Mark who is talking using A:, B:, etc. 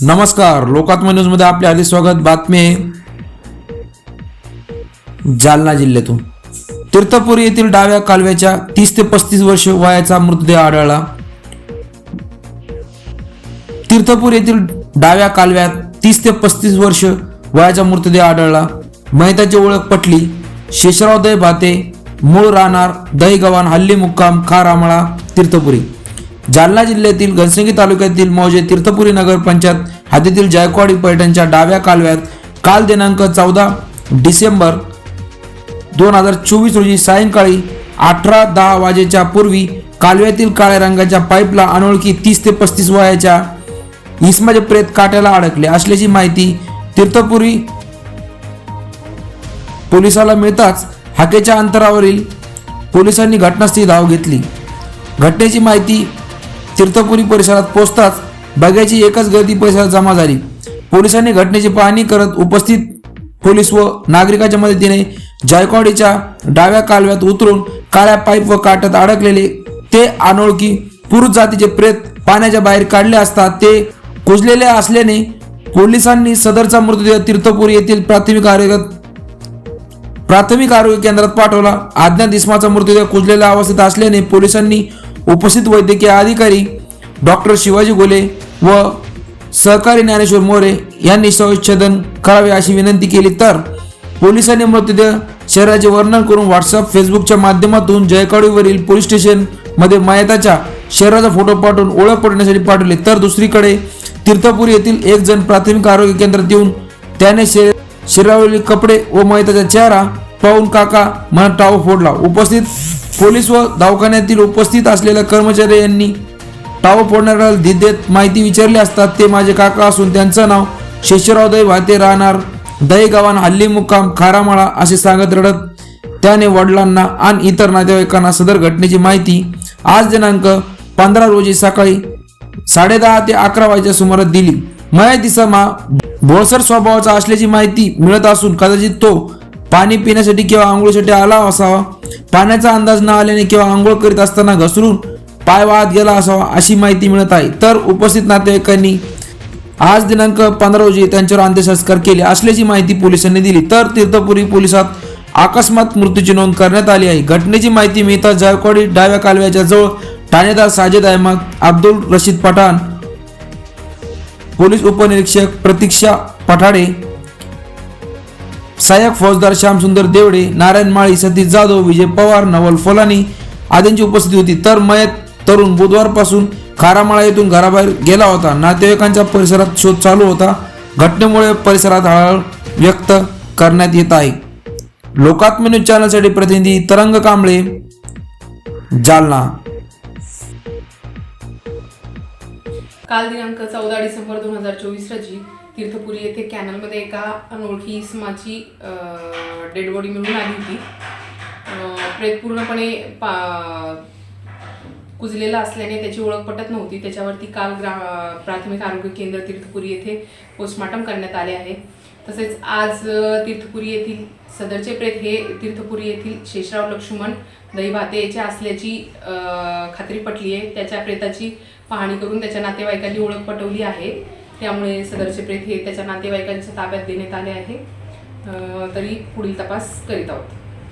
A: नमस्कार, लोकात्मा न्यूज मध्ये आपले हार्दिक स्वागत। बातमी आहे जालना जिल्ह्यातून। तीर्थपुरी येथील डाव्या कालव्याच्या 30 ते 35 वर्ष वयाचा मृतदेह आढळला। तीर्थपुरी येथील डाव्या कालव्यात 30 ते 35 वर्ष वयाचा मृतदेह आढळला। मयताची ओळख पटली। शेषराव दही भाते, मूळ राहणार दहीगव्हाण, हल्ली मुक्काम खारामळा, तीर्थपुरी। जालना जिल्ह्यातील घनसंगी तालुक्यातील मौजे तीर्थपुरी नगर पंचायत हद्दीतील जायकवाडी पैठणच्या डाव्या कालव्यात काल दिनांक 14 डिसेंबर 2024 रोजी सायंकाळी 18:10 वाजेच्या पूर्वी कालव्यातील काळ्या रंगाच्या पाईपला अनोळखी 30 ते 35 वयाच्या इसमाचे प्रेत काट्याला अडकले असल्याची माहिती तीर्थपुरी पोलिसाला मिळताच हाकेच्या अंतरावरील पोलिसांनी घटनास्थळी धाव घेतली। घटनेची माहिती तीर्थपुरी परिसरात पोहोचताच बघ्याची एकच गर्दी परिसरात जमा झाली। पोलिसांनी घटनेची पाहणी करत उपस्थित पोलीस व नागरिकांच्या मदतीने जायकवाडीच्या डाव्या कालव्यात उतरून काळ्या पाईप व काट्यात अडकलेले ते अनोळखी पुरुष जातीचे प्रेत पाण्याच्या बाहेर काढले असता ते कुजलेले असल्याने पोलिसांनी सदरचा मृतदेह तीर्थपुरी येथील प्राथमिक आरोग्य केंद्रात पाठवला। अज्ञात इसमाचा मृतदेह कुजलेल्या अवस्थेत असल्याने पोलिसांनी उपस्थित वैद्यकीय अधिकारी डॉक्टर शिवाजी गोले व सहकारी ज्ञानेश्वर मोरे यांनी शवच्छेदन करावे अशी विनंती केली। तर पोलिसांनी मृतदेह शरीराचे वर्णन करून व्हॉट्सअप फेसबुकच्या माध्यमातून जायकवाडीवरील पोलीस स्टेशन मध्ये मयताच्या शरीराचा फोटो पाठवून ओळख पटवण्यासाठी पाठवले। तर दुसरीकडे तीर्थपुरी येथील एक जण प्राथमिक आरोग्य केंद्रात येऊन त्याने शरीरावरील कपडे व मयताचा चेहरा पाहून काका म्हणत टाळू फोडला। उपस्थित पोलीस व दवाखान्यातील उपस्थित असलेल्या कर्मचारी यांनी टाळू फोडणाऱ्याला धीर देत माहिती विचारली असता ते माझे काका असून त्यांचं नाव शेषराव दही भाते, राहणार दहीगव्हाण, हल्ली मुक्काम खारामळा असे सांगत रडत त्याने वडिलांना आणि इतर नातेवाईकांना सदर घटनेची माहिती आज दिनांक 15 रोजी सकाळी 10:30 ते 11 वाजेच्या सुमारास दिली। मयत इसम भोळसर स्वभावाचा असल्याची माहिती मिळत असून कदाचित तो पाणी पिण्यासाठी किंवा आंघोळीसाठी आला असावा। पाण्याचा अंदाज न आल्याने किंवा आंघोळ करीत असताना घसरून पाय वाहत गेला असावा अशी माहिती मिळत आहे। तर उपस्थित नातेवाईकांनी आज दिनांक 15 रोजी त्यांच्यावर अंत्यसंस्कार केले असल्याची माहिती पोलिसांनी दिली। तर तीर्थपुरी पोलिसात अकस्मात मृत्यूची नोंद करण्यात आली आहे। घटनेची माहिती मिळताच जायकवाडी डाव्या कालव्याच्या जवळ ठाणेदार साजिद अहमद, अब्दुल रशीद पठाण, पोलीस उपनिरीक्षक प्रतीक्षा पठाडे, सहाय्यक फौजदार श्यामसुंदर देवडे, नारायण माळी, सतीश जाधव, विजय पवार, नवल फोलानी आदींची उपस्थिती होती। तर मयत तरुण बुधवारपासून खारामळा येथून घराबाहेर गेला होता। नातेवाईकांच्या परिसरात शोध चालू होता। घटनेमुळे परिसरात हळहळ व्यक्त करण्यात येत आहे। लोकात्मा न्यूज चॅनलसाठी प्रतिनिधी तरंग कांबळे, जालना।
B: काल दिनांक 14 डिसेंबर 2024 रोजी तीर्थपुरी येथे कॅनलमध्ये एका अनोळखी इसमाची डेड बॉडी मिळून आली होती। प्रेत पूर्णपणे कुजलेला असल्याने त्याची ओळख पटत नव्हती। त्याच्यावरती काल प्राथमिक आरोग्य केंद्र तीर्थपुरी येथे पोस्टमॉर्टम करण्यात आले आहे। तसेच आज तीर्थपुरी येथील सदरचे प्रेत हे तीर्थपुरी येथील शेषराव लक्ष्मण दही भाते याचे असल्याची खात्री पटली आहे। त्याच्या प्रेताची पाहणी करून त्याच्या नातेवाईकांनी ओळख पटवली आहे। त्यामुळे सदरचे प्रेत हे त्याच्या नातेवाईकांच्या ताब्यात देण्यात आले आहे। तरी पुढील तपास करीत आहोत।